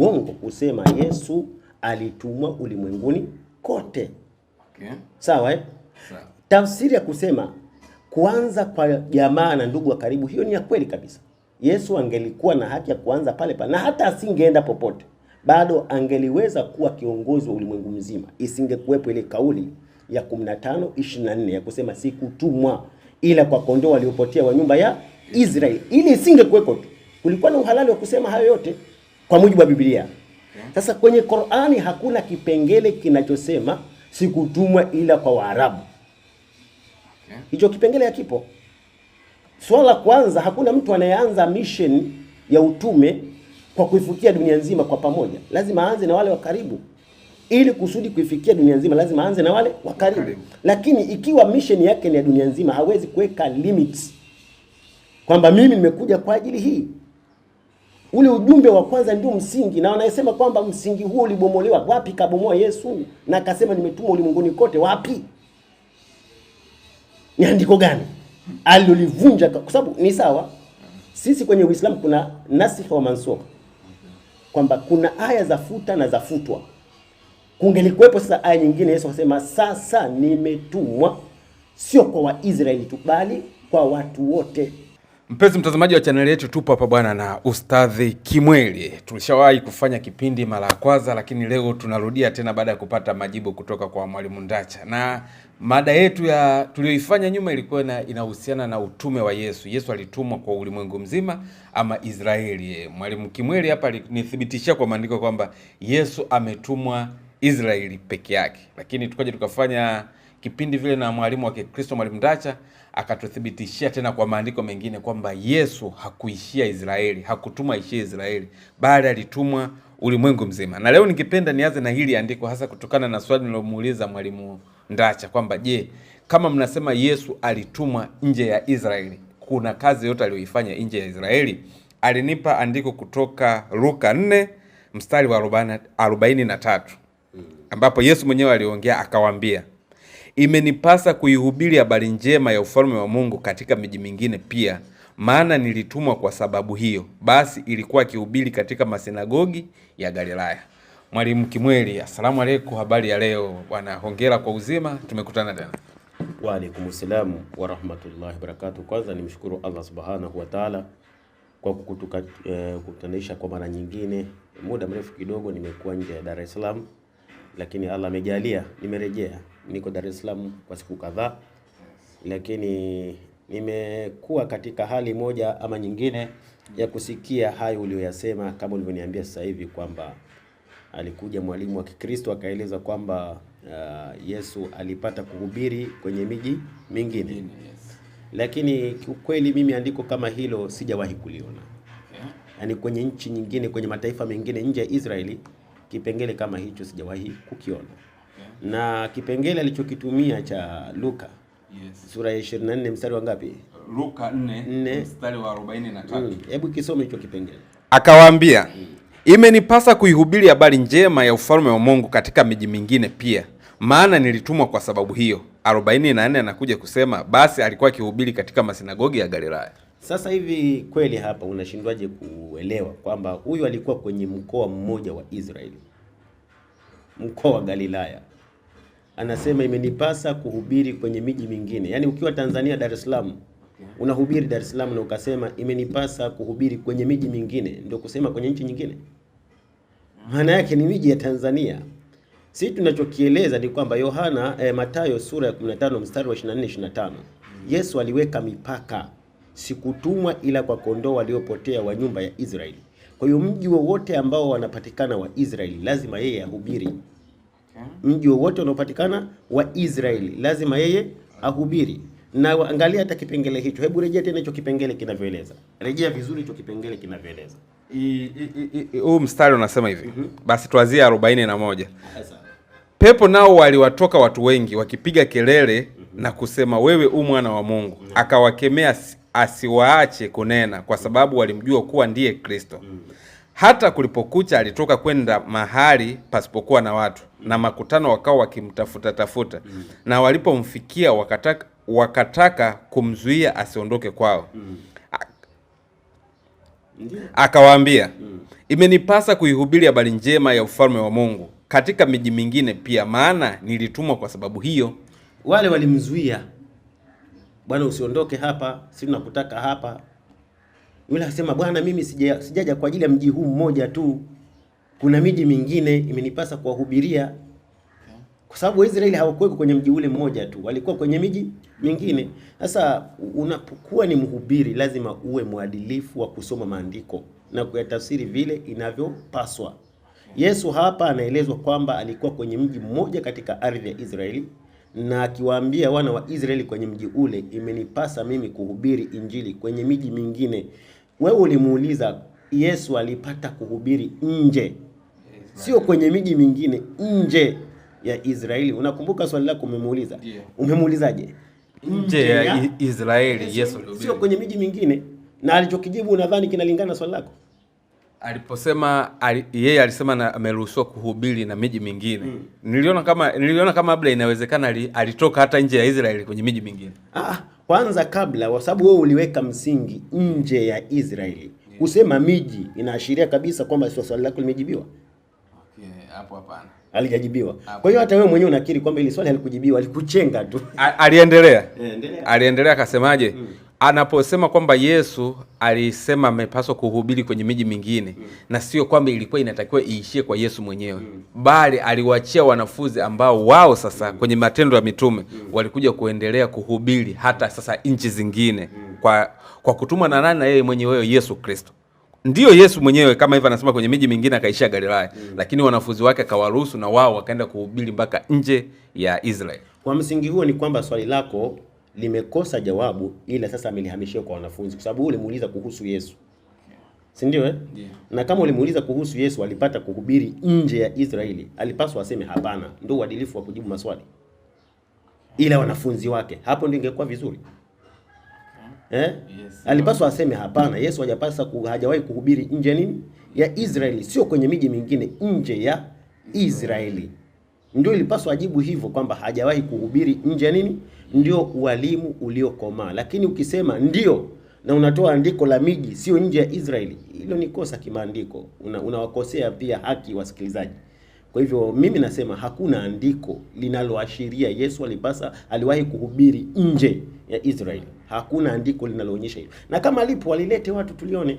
uongo kusema Yesu alitumwa ulimwenguni kote. Okay. Sawa eh? Sawa. Tafsiri ya kusema kuanza kwa jamaa na ndugu wa karibu, hiyo ni ya kweli kabisa. Yesu angelikuwa na haki ya kuanza pale pale, na hata asingeenda popote bado angeliweza kuwa kiongozi wa ulimwengu mzima. Isingekuwepo ile kauli ya 15:24 ya kusema sikutumwa ila kwa kondoo waliopotea wa nyumba ya Israeli. Ili isingekuwepo tu, kulikuwa na uhalali wa kusema hayo yote kwa mujibu wa Biblia. Sasa kwenye Qur'ani hakuna kipengele kinachosema sikutumwa ila kwa Waarabu. Hicho kipengele hakipo. Swala kwanza, hakuna mtu anayeanza mission ya utume kwa kuifikia dunia nzima kwa pamoja. Lazima aanze na wale wa karibu. Ili kusudi kuifikia dunia nzima lazima aanze na wale wa karibu. Lakini ikiwa mission yake ni ya dunia nzima, hawezi kuweka limits kwamba mimi nimekuja kwa ajili hii. Ule ujumbe wa kwanza ndio msingi, na wanasema kwamba msingi huo ulibomolewa. Wapi kabomoa Yesu na akasema nimetumwa ulimwenguni kote? Wapi? Ni andiko gani alilolivunja? Kwa sababu ni sawa, sisi kwenye Uislamu kuna nasikh wa mansukh, kwamba kuna aya za futa na za futwa. Kungelikuwepo sasa aya nyingine Yesu akasema sasa nimetumwa sio kwa Waisraeli tu bali kwa watu wote. Mpenzi mtazamaji wa channel yetu, tupo hapa bwana na Ustadhi Kimweli. Tulishawahi kufanya kipindi mara ya kwanza, lakini leo tunarudia tena baada ya kupata majibu kutoka kwa Mwalimu Ndacha. Na mada yetu ya tuliyoifanya nyuma ilikuwa inahusiana na utume wa Yesu. Yesu alitumwa kwa ulimwengu mzima ama Israeli? Mwalimu Kimweli hapa alinithibitishia kwa maandiko kwamba Yesu ametumwa Israeli peke yake. Lakini tukaje tukafanya kipindi vile na mwalimu wa Kikristo Mwalimu Ndacha akatuthibitishia tena kwa maandiko mengine kwamba Yesu hakuishia Israeli, hakutumwa ishia Israeli, bali alitumwa ulimwengu mzima. Na leo nikipenda nianze na hili andiko hasa kutokana na swali nilomuuliza Mwalimu Ndacha kwamba je, kama mnasema Yesu alitumwa nje ya Israeli, kuna kazi yote aliyoifanya nje ya Israeli? Alinipa andiko kutoka Luka 4 mstari wa 43 ambapo Yesu mwenyewe aliongea akawaambia, imenipasa kuihubiri habari njema ya ufalme wa Mungu katika miji mingine pia, maana nilitumwa kwa sababu hiyo. Basi ilikuwa akihubiri katika masinagogi ya Galilaya. Mwalimu Kimweli, asalamu alaykum, habari ya leo bwana? Hongera kwa uzima, tumekutana tena. Wa alaykum salaam wa rahmatullahi wa barakatuh. Kwanza nimshukuru Allah subhanahu wa ta'ala kwa kukutanisha kwa mara nyingine. Muda mrefu kidogo nimekuwa nje ya Dar es Salaam, lakini Allah amejalia nimerejea. Niko Dar es Salaam kwa siku kadhaa, lakini nimekuwa katika hali moja ama nyingine ya kusikia hayo uliyosema, kama ulivyoniambia sasa hivi kwamba alikuja mwalimu wa Kikristo akaeleza kwamba Yesu alipata kuhubiri kwenye miji mingine. Lakini kiukweli mimi andiko kama hilo sijawahi kuliona. Yaani kwenye nchi nyingine, kwenye mataifa mengine nje ya Israeli, kipengele kama hicho sijawahi kukiona. Na kipengele alichokitumia cha Luka, sura ya 24 mstari wa ngapi? Luka 4 mstari wa 43. Hebu kisome hicho kipengele. Akawaambia, imenipasa kuihubiri habari njema ya ufalme wa Mungu katika miji mingine pia, maana nilitumwa kwa sababu hiyo. 44 anakuja kusema basi alikuwa akihubiri katika masinagogi ya Galilaya. Sasa hivi kweli hapa unashindwaje kuelewa kwamba huyu alikuwa kwenye mkoa mmoja wa Israeli, mkoa wa Galilaya? Anasema imenipasa kuhubiri kwenye miji mingine. Yaani ukiwa Tanzania, Dar es Salaam, unahubiri Dar es Salaam na ukasema imenipasa kuhubiri kwenye miji mingine, ndio kusema kwenye nchi nyingine? Maana yake ni miji ya Tanzania. Sisi tunachokieleza ni kwamba Mathayo sura ya 15 mstari wa 24-25, Yesu aliweka mipaka, sikutumwa ila kwa kondoo waliopotea wa nyumba ya Israeli. Kwa hiyo mji wowote ambao wanapatikana wa Israeli lazima yeye ahubiri. Mji wowote unaopatikana wa Israeli lazima yeye ahubiri. Na angalia hata kipengele hicho. Hebu rejea tena hicho kipengele kinavyoeleza. Rejea vizuri hicho kipengele kinavyoeleza. Huu mstari unasema hivi. Basi tuanzie 41. Pepo nao waliwatoka watu wengi wakipiga kelele na kusema, wewe mwana wa Mungu. Akawakemea asiwaache kunena kwa sababu walimjua kuwa ndiye Kristo. Hata kulipokucha alitoka kwenda mahali pasipokuwa na watu, na makutano wakao wakimtafuta. Na walipomfikia wakataka kumzuia asiondoke kwao. Akawaambia, imenipasa kuihubiri habari njema ya ufalme wa Mungu katika miji mingine pia, maana nilitumwa kwa sababu hiyo. Wale walimzuia, bwana usiondoke hapa, si tunakutaka hapa. Yule akasema, bwana mimi sijaja kwa ajili ya mji huu mmoja tu, kuna miji mingine imenipasa kuwahubiria. Kwa sababu Waisraeli hawakuwa kwenye mji ule mmoja tu, walikuwa kwenye miji mingine. Sasa unapokuwa ni mhubiri, lazima uwe mwadilifu wa kusoma maandiko na kuyatafsiri vile inavyopaswa. Yesu hapa anaelezwa kwamba alikuwa kwenye mji mmoja katika ardhi ya Israeli, na akiwaambia wana wa Israeli kwenye mji ule, imenipasa mimi kuhubiri injili kwenye miji mingine. Wewe ulimuuliza, Yesu alipata kuhubiri nje, sio kwenye miji mingine, nje ya Israeli. Unakumbuka swali lako umemuuliza? Umemuulizaje? Nje ya Israeli Yesu sio kwenye miji mingine. Na alichokijibu unadhani kinalingana na swali lako? Aliposema yeye alisema na ameruhusiwa kuhubiri na miji mingine. Niliona kama labda inawezekana alitoka hata nje ya Israeli kwenye miji mingine. Kwanza kabla, kwa sababu wewe uliweka msingi nje ya Israeli. Kusema miji inaashiria kabisa kwamba swali lako limejibiwa. Hapo hapana. Alijajibiwa. Kwa hiyo hata wewe mwenyewe unakiri kwamba ile swali halikujibiwa, alikuchenga tu. Aliendelea akasemaje? Anaposema kwamba Yesu alisema amepaswa kuhubiri kwenye miji mingine, na sio kwamba ilikuwa inatakiwa iishie kwa Yesu mwenyewe, bali aliwaachia wanafunzi ambao wao sasa kwenye Matendo ya Mitume walikuja kuendelea kuhubiri hata sasa nchi zingine kwa kutumwa na nani? Na yeye mwenyewe Yesu Kristo. Ndiyo Yesu mwenyewe kama hivyo anasema kwenye miji mingine akaishia Galilaya, lakini wanafunzi wake akawaruhusu na wao wakaenda kuhubiri mpaka nje ya Israeli. Kwa msingi huo ni kwamba swali lako limekosa jawabu, ila sasa amelihamishia kwa wanafunzi, kwa sababu ulimuuliza kuhusu Yesu. Si ndio Na kama ulimuuliza kuhusu Yesu alipata kuhubiri nje ya Israeli, alipaswa aseme hapana. Ndio uadilifu wa kujibu maswali. Ila wanafunzi wake, hapo ndio ingekuwa vizuri. Alipaswa aseme hapana, Yesu hajawahi kuhubiri nje nini ya Israeli, sio kwenye miji mingine, nje ya Israeli. Ndio ilipaswa ajibu hivyo kwamba hajawahi kuhubiri nje nini. Ndio ualimu uliokomaa. Lakini ukisema ndio na unatoa andiko la miji sio nje ya Israeli, hilo ni kosa kimaandiko. Unawakosea pia haki wasikilizaji. Kwa hivyo mimi nasema hakuna andiko linaloashiria Yesu aliwahi kuhubiri nje ya Israeli. Hakuna andiko linaloonyesha hilo. Na kama lipo walilete watu tulione.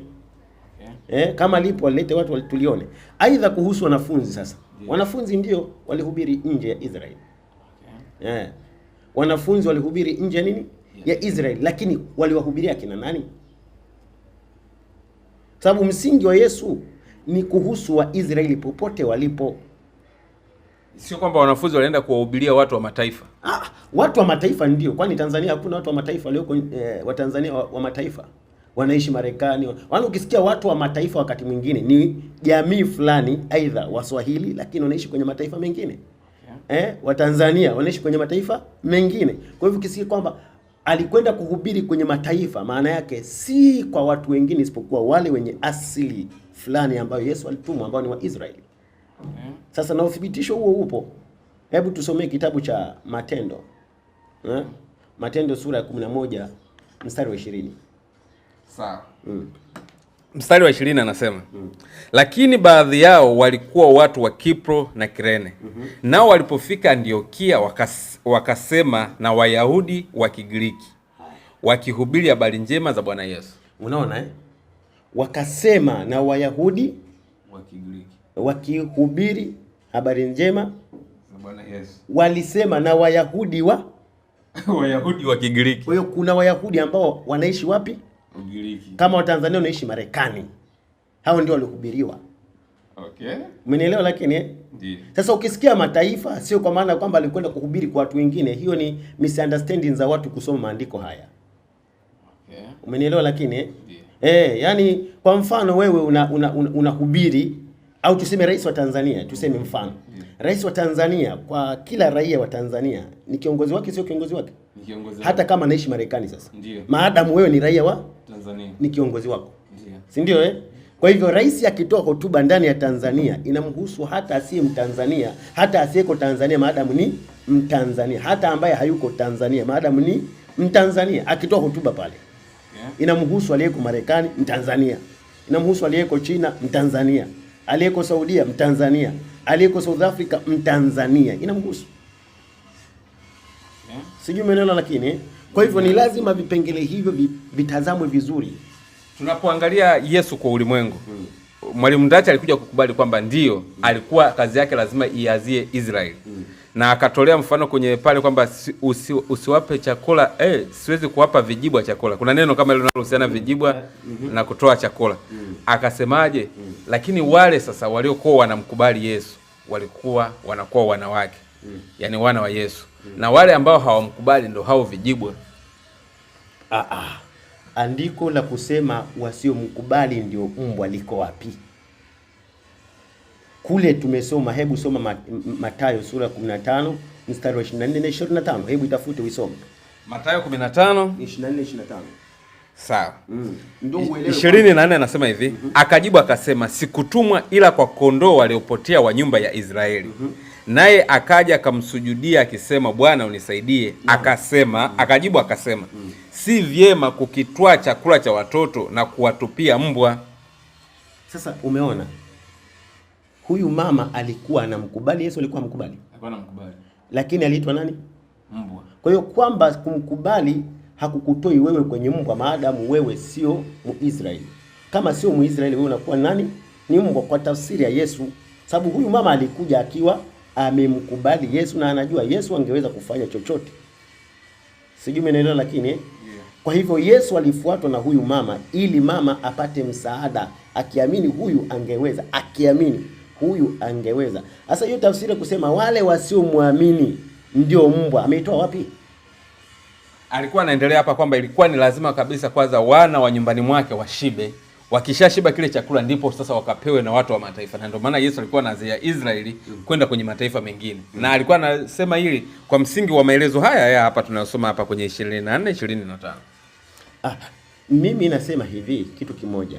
Kama lipo walilete watu tulione. Aidha kuhusu wanafunzi sasa. Wanafunzi ndio walihubiri nje ya Israeli. Wanafunzi walihubiri nje nini? Ya Israeli, lakini waliwahubiria kina nani? Sababu msingi wa Yesu ni kuhusu wa Israeli popote walipo. Sio kwamba wanafunzi walienda kuwahubiria watu wa mataifa. Watu wa mataifa ndio. Kwani Tanzania hakuna watu wa mataifa walioko wa Tanzania wa mataifa? Wanaishi Marekani. Ukisikia watu wa mataifa wakati mwingine ni jamii fulani, aidha Waswahili lakini wanaishi kwenye mataifa mengine. Wa Tanzania wanaishi kwenye mataifa mengine. Kwa hivyo ukisikia kwamba alikwenda kuhubiri kwenye mataifa, maana yake si kwa watu wengine isipokuwa wale wenye asili fulani ambayo Yesu alitumwa, ambao ni wa Israeli. Sasa na uthibitisho huo upo. Hebu tusomee kitabu cha Matendo. Matendo sura ya 11 mstari wa 20. Sawa. Mstari wa 20 anasema, lakini baadhi yao walikuwa watu wa Kipro na Kirene. Nao walipofika Antiokia wakasema na Wayahudi wa Kigiriki, wakihubiri habari njema za Bwana Yesu. Unaona wakasema na Wayahudi wa Kigiriki wakihubiri habari njema za Bwana Yesu. Walisema na Wayahudi Wayahudi wa Kigiriki. Kwa hiyo kuna Wayahudi ambao wanaishi wapi? Ugiriki. Kama Watanzania wanaishi Marekani. Hao ndio walihubiriwa. Umenielewa? Lakini Ndiyo. Sasa ukisikia mataifa sio kwa maana kwamba alikwenda kuhubiri kwa watu wengine. Hiyo ni misunderstanding za watu kusoma maandiko haya. Umenielewa? Lakini yani kwa mfano wewe unahubiri au tuseme rais wa Tanzania, tuseme mfano. Rais wa Tanzania, kwa kila raia wa Tanzania ni kiongozi wake, sio kiongozi wake? Ni kiongozi. Hata kama anaishi Marekani sasa. Ndiyo. Maadamu wewe ni raia wa Tanzania, ni kiongozi wako. Ndiyo. Si ndio Kwa hivyo rais akitoa hotuba ndani ya Tanzania inamhusu hata asiye Mtanzania, hata asiyeko Tanzania maadamu ni Mtanzania, hata ambaye hayuko Tanzania maadamu ni Mtanzania. Akitoa hotuba pale inamhusu aliyeko Marekani, Mtanzania. Inamhusu aliyeko China, Mtanzania, aliyeko Saudia, Mtanzania, aliyeko South Africa, Mtanzania, inamhusu. Sijui umeelewa, lakini kwa hivyo ni lazima vipengele hivyo vitazamwe vizuri. Tunapoangalia Yesu kwa ulimwengu, Mwalimu Ndacha alikuja kukubali kwamba ndio alikuwa kazi yake lazima iazie Israeli. Na akatolea mfano kwenye pale kwamba usiwape chakula, siwezi kuwapa vijibwa chakula. Kuna neno kama ile linalohusiana vijibwa na kutoa chakula. Akasemaje? Lakini wale sasa waliokuwa wanamkubali Yesu walikuwa wanakuwa wanawake. Yaani wana wa Yesu. Na wale ambao hawamkubali ndio hao vijibwa. Andiko la kusema wasiomkubali ndio mbwa liko wapi? Kule tumesoma, hebu soma Mathayo sura 15 mstari wa 24 na 25. Hebu itafute uisome. Mathayo 15 24 25. Sawa. Ndio uelewe. 24 anasema hivi, akajibu akasema, sikutumwa ila kwa kondoo waliopotea wa nyumba ya Israeli. Naye akaja akamsujudia akisema, Bwana unisaidie. Akajibu akasema, si vyema kukitwaa chakula cha watoto na kuwatupia mbwa. Sasa umeona, huyu mama alikuwa anamkubali Yesu, alikuwa amkubali? Alikuwa anamkubali. Lakini aliitwa nani? Mbwa. Kwa hiyo kwamba kumkubali hakukutoi wewe kwenye mbwa, maadamu wewe sio Muisraeli. Kama sio Muisraeli, wewe unakuwa nani? Ni mbwa kwa tafsiri ya Yesu. Sababu huyu mama alikuja akiwa amemkubali Yesu na anajua Yesu angeweza kufanya chochote. Sijui umeelewa, lakini kwa hivyo Yesu alifuatwa na huyu mama ili mama apate msaada, akiamini huyu angeweza, akiamini huyu angeweza. Sasa hiyo tafsiri kusema wale wasiomwamini ndio mbwa, ameitoa wapi? Alikuwa anaendelea hapa kwamba ilikuwa ni lazima kabisa kwanza wana wa nyumbani mwake washibe. Wakishashiba kile chakula ndipo sasa wakapewe na watu wa mataifa. Na ndio maana Yesu alikuwa anaanzia Israeli kwenda kwenye mataifa mengine. Na alikuwa anasema hili kwa msingi wa maelezo haya hapa tunayosoma hapa kwenye 24 25. Mimi nasema hivi kitu kimoja,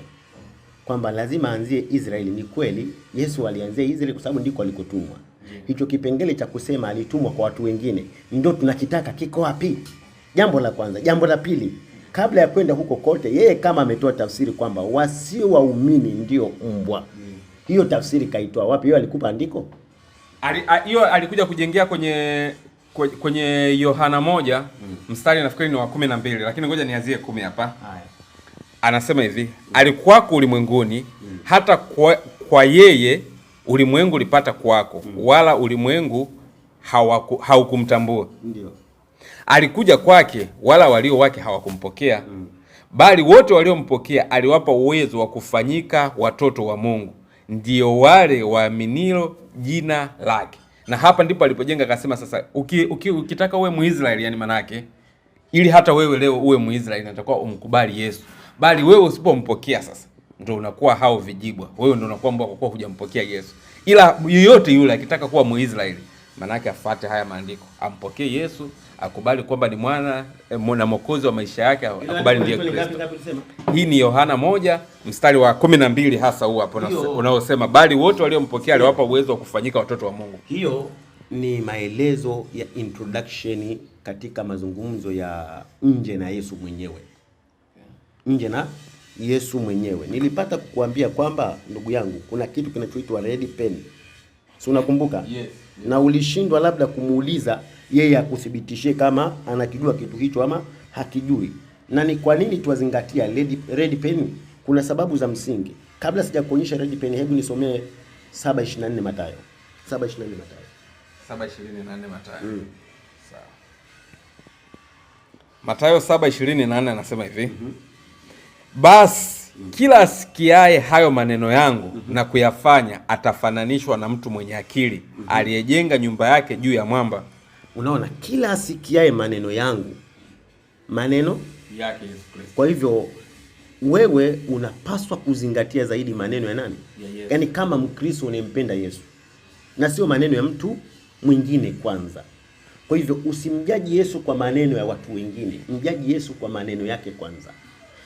kwamba lazima aanzie Israeli. Ni kweli Yesu alianzia Israeli kwa sababu ndiko alikotumwa. Hicho kipengele cha kusema alitumwa kwa watu wengine ndio tunakitaka, kiko wapi? Jambo la kwanza. Jambo la pili, kabla ya kwenda huko kote, yeye kama ametoa tafsiri kwamba wasio waumini ndio mbwa, hiyo tafsiri kaitoa wapi? Hiyo alikupa andiko? Hiyo alikuja kujengea kwenye Yohana 1 mstari nafikiri ni wa 12, lakini ngoja nianzie 10 hapa. Anasema hivi, alikuwako ulimwenguni, hata kwa yeye ulimwengu ulipata kwako, wala ulimwengu haukumtambua. Ndio. Alikuja kwake, wala walio wake hawakumpokea. Bali wote waliompokea aliwapa uwezo wa kufanyika watoto wa Mungu, ndio wale waaminio jina lake. Na hapa ndipo alipojenga akasema, sasa ukitaka uwe Muisraeli, yani manake ili hata wewe leo uwe Muisraeli unatakiwa umkubali Yesu. Bali wewe usipompokea sasa ndio unakuwa hao vijibwa. Wewe ndio unakuwa mbwa kwa kuwa hujampokea Yesu. Ila yoyote yule akitaka kuwa Muisraeli, manake afuate haya maandiko, ampokee Yesu, akubali kwamba ni mwana na mwokozi wa maisha yake, akubali ndiye Kristo. Hii ni Yohana 1 mstari wa 12 hasa huu hapo unaosema bali wote waliompokea aliwapa uwezo wa kufanyika watoto wa Mungu. Hiyo ni maelezo ya introduction katika mazungumzo ya nje na Yesu mwenyewe. Nje na Yesu mwenyewe. Nilipata kukuambia kwamba ndugu yangu kuna kitu kinachoitwa red pen. Si unakumbuka? Yes. Na ulishindwa labda kumuuliza yeye akuthibitishie kama anakijua kitu hicho ama hakijui. Na ni kwa nini tuwazingatia red pen? Kuna sababu za msingi. Kabla sija kuonyesha red pen, hebu nisomee 7:24 Mathayo. 7:24 Mathayo. 7:24 Mathayo. Sawa. Mathayo 7:24 anasema hivi. Basi kila asikiaye hayo maneno yangu na kuyafanya atafananishwa na mtu mwenye akili aliyejenga nyumba yake juu ya mwamba. Unaona, kila asikiaye maneno yangu, maneno yake Yesu Kristo. Kwa hivyo wewe unapaswa kuzingatia zaidi maneno ya nani? Yes. Yaani kama Mkristo unempenda Yesu na sio maneno ya mtu mwingine kwanza. Kwa hivyo usimjaji Yesu kwa maneno ya watu wengine, mjaji Yesu kwa maneno yake kwanza.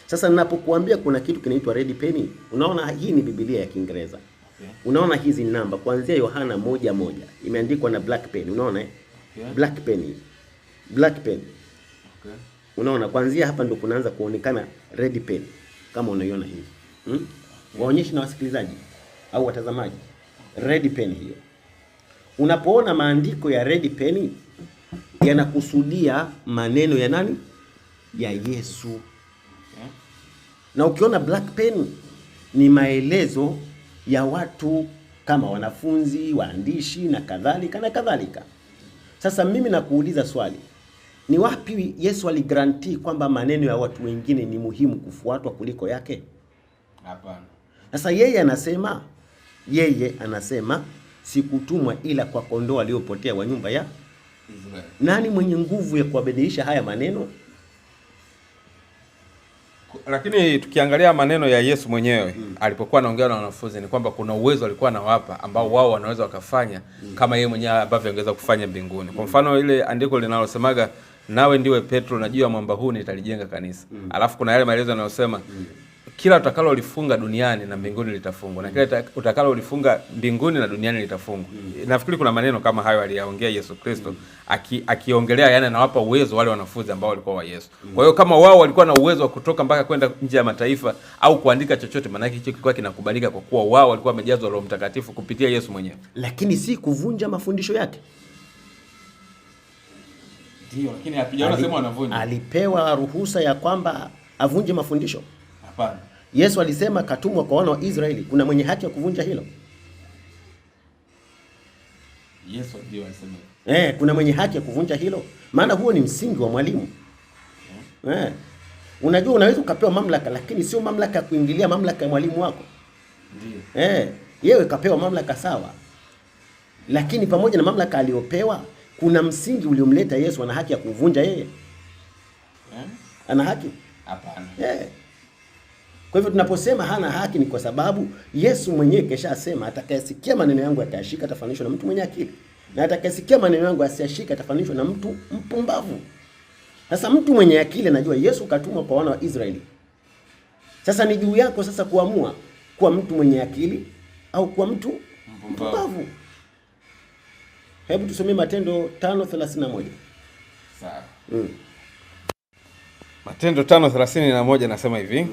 Sasa ninapokuambia kuna kitu kinaitwa red pen, unaona hii ni Biblia ya Kiingereza. Okay. Unaona hizi namba kuanzia Yohana 1:1 imeandikwa na black pen, unaona Okay. Black pen. Black pen. Okay. Unaona kuanzia hapa ndo kunaanza kuonekana red pen kama unaiona hivi. Waonyeshe na wasikilizaji au watazamaji red pen hiyo. Unapoona maandiko ya red pen yanakusudia maneno ya nani? Ya Yesu. Na ukiona black pen ni maelezo ya watu kama wanafunzi, waandishi na kadhalika na kadhalika. Sasa mimi nakuuliza swali. Ni wapi Yesu aligarantii kwamba maneno ya watu wengine ni muhimu kufuatwa kuliko yake? Hapana. Sasa yeye anasema sikutumwa ila kwa kondoo waliopotea wa nyumba ya Israeli. Nani mwenye nguvu ya kuwabadilisha haya maneno? Lakini tukiangalia maneno ya Yesu mwenyewe alipokuwa anaongea na wanafunzi ni kwamba kuna uwezo alikuwa anawapa ambao wao wanaweza wakafanya kama yeye mwenyewe ambavyo angeweza kufanya mbinguni. Kwa mfano ile andiko linalosemaga nawe ndiwe Petro na juu ya mwamba huu nitalijenga kanisa. Alafu kuna yale maelezo yanayosema kila utakalolifunga duniani na mbinguni litafungwa, na kila utakalolifunga mbinguni na duniani litafungwa. Nafikiri kuna maneno kama hayo aliyaongea Yesu Kristo akiongelea yani anawapa uwezo wale wanafunzi ambao walikuwa wa Yesu. Kwa hiyo kama wao walikuwa na uwezo wa kutoka mpaka kwenda nje ya mataifa au kuandika chochote, maana hicho kilikuwa kinakubalika kwa kuwa wao walikuwa wamejazwa Roho Mtakatifu kupitia Yesu mwenyewe. Lakini si kuvunja mafundisho yake. Ndio, lakini hapijaona sema anavunja. Alipewa ruhusa ya kwamba avunje mafundisho? Hapana. Yesu alisema katumwa kwa wana wa Israeli. Kuna mwenye haki ya kuvunja hilo? Yesu ndio alisema. Kuna mwenye haki ya kuvunja hilo? Maana huo ni msingi wa mwalimu. Unajua unaweza ukapewa mamlaka lakini sio mamlaka ya kuingilia mamlaka ya mwalimu wako. Ndio. Yeye kapewa mamlaka sawa. Lakini pamoja na mamlaka aliyopewa, kuna msingi uliomleta Yesu, ana haki ya kuvunja yeye? Ana haki? Hapana. Kwa hivyo tunaposema hana haki ni kwa sababu Yesu mwenyewe keshasema atakayesikia maneno yangu atayashika atafananishwa na mtu mwenye akili, na atakayesikia maneno yangu asiyashika atafananishwa na mtu mpumbavu. Sasa mtu mwenye akili anajua Yesu katumwa kwa wana wa Israeli. Sasa ni juu yako sasa kuamua kuwa mtu mwenye akili au kuwa mtu mpumbavu. Hebu tusomee Matendo 5:31. Sawa. Matendo 5:31 nasema hivi.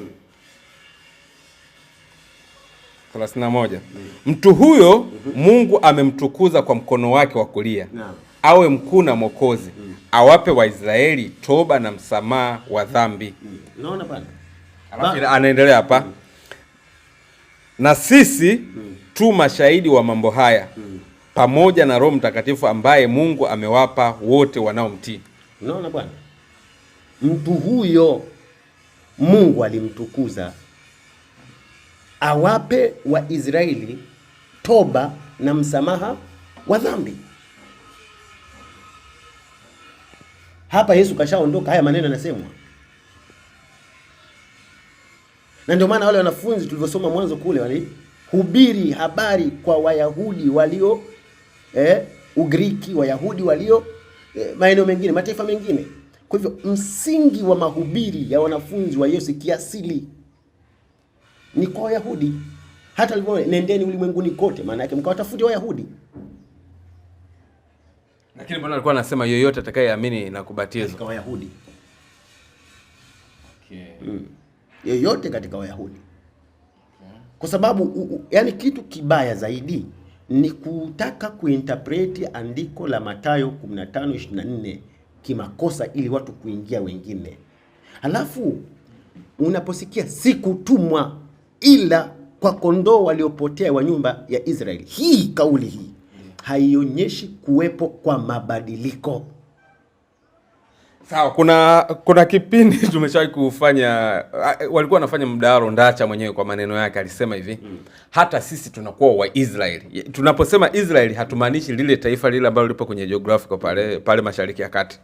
31. Mtu huyo Mungu amemtukuza kwa mkono wake wa kulia. Awe mkuu na mwokozi. Awape Waisraeli toba na msamaha wa dhambi. Unaona bwana? Alafu anaendelea hapa. Na sisi tu mashahidi wa mambo haya. Pamoja na Roho Mtakatifu ambaye Mungu amewapa wote wanaomtii. Unaona bwana? Mtu huyo Mungu alimtukuza awape Waisraeli toba na msamaha wa dhambi. Hapa Yesu kashaondoka, haya maneno yanasemwa. Na ndio maana wale wanafunzi tulivyosoma mwanzo kule walihubiri habari kwa Wayahudi walio Ugiriki, Wayahudi walio maeneo mengine, mataifa mengine. Kwa hivyo msingi wa mahubiri ya wanafunzi wa Yesu kiasili ni kwa Wayahudi. Hata alivyo nendeni ulimwenguni kote, maana yake mkawatafutie Wayahudi. Lakini Bwana alikuwa anasema yoyote atakayeamini na kubatizwa katika Wayahudi. Yoyote katika Wayahudi. Kwa sababu yani kitu kibaya zaidi ni kutaka kuinterpret andiko la Mathayo 15:24 kimakosa ili watu kuingia wengine. Halafu unaposikia sikutumwa ila kwa kondoo waliopotea wa nyumba ya Israeli, hii kauli hii haionyeshi kuwepo kwa mabadiliko. Sawa, kuna kipindi tumeshawahi kufanya, walikuwa wanafanya mdahalo, Ndacha mwenyewe kwa maneno yake alisema hivi, hata sisi tunakuwa wa Israeli. Tunaposema Israeli hatumaanishi lile taifa lile ambalo lipo kwenye geographical pale Mashariki ya Kati.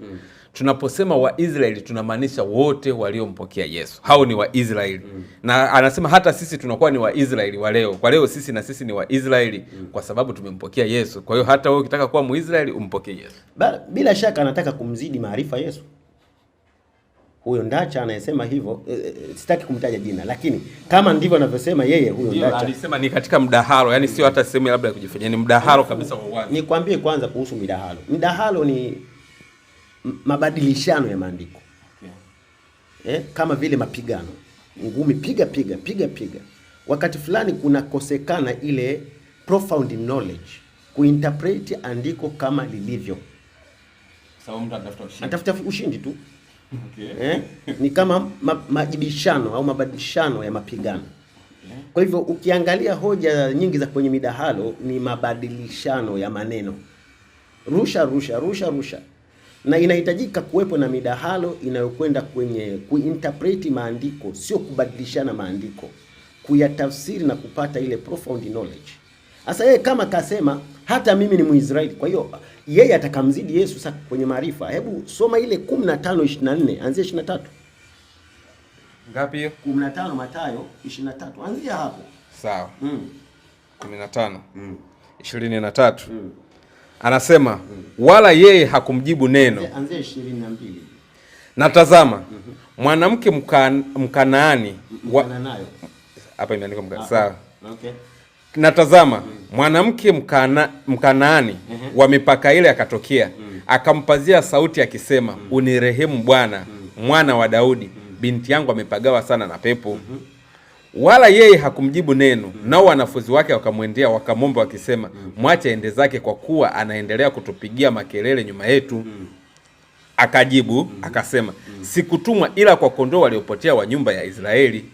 Tunaposema wa Israeli tunamaanisha wote waliompokea Yesu. Hao ni wa Israeli. Na anasema hata sisi tunakuwa ni wa Israeli wa leo. Kwa leo sisi na sisi ni wa Israeli kwa sababu tumempokea Yesu. Kwa hiyo hata wewe ukitaka kuwa Muisraeli umpokee Yesu. Bila shaka anataka kumzidi maarifa Yesu. Huyo Ndacha anayesema hivyo, sitaki kumtaja jina, lakini kama ndivyo anavyosema yeye, huyo Ndacha alisema ni katika mdahalo, yani sio hata sehemu labda ya kujifanyia, ni mdahalo kabisa wa wazi. Nikwambie kwanza kuhusu midahalo. Mdahalo ni mabadilishano ya maandiko. Kama vile mapigano. Ngumi piga. wakati fulani kunakosekana ile profound knowledge, kuinterpret andiko kama lilivyo. Sababu mtu anatafuta ushindi tu. Okay. Ni kama majibishano au mabadilishano ya mapigano. Okay. Kwa hivyo ukiangalia hoja nyingi za kwenye midahalo ni mabadilishano ya maneno. Rusha. Na inahitajika kuwepo na midahalo inayokwenda kwenye kuinterpret maandiko, sio kubadilishana maandiko, kuyatafsiri na kupata ile profound knowledge. Sasa yeye kama kasema hata mimi ni Mwisraeli, kwa hiyo yeye atakamzidi Yesu sasa kwenye maarifa. Hebu soma ile 15:24 anzia 23. Ngapi hiyo? 15 Mathayo 23. Anzia hapo. Sawa. 15. 23. Anasema wala yeye hakumjibu neno. Anzia 22. Na tazama, mwanamke Mkanaani hapa imeandikwa Mkanaani. Sawa. Okay. Na tazama, mwanamke Mkanaani wa mipaka ile akatokea, akampazia sauti akisema, unirehemu Bwana, mwana wa Daudi, binti yangu amepagawa sana na pepo. Wala yeye hakumjibu neno. Nao wanafunzi wake wakamwendea wakamwomba wakisema, mwache aende zake, kwa kuwa anaendelea kutupigia makelele nyuma yetu. Akajibu akasema, sikutumwa ila kwa kondoo waliopotea wa nyumba ya Israeli.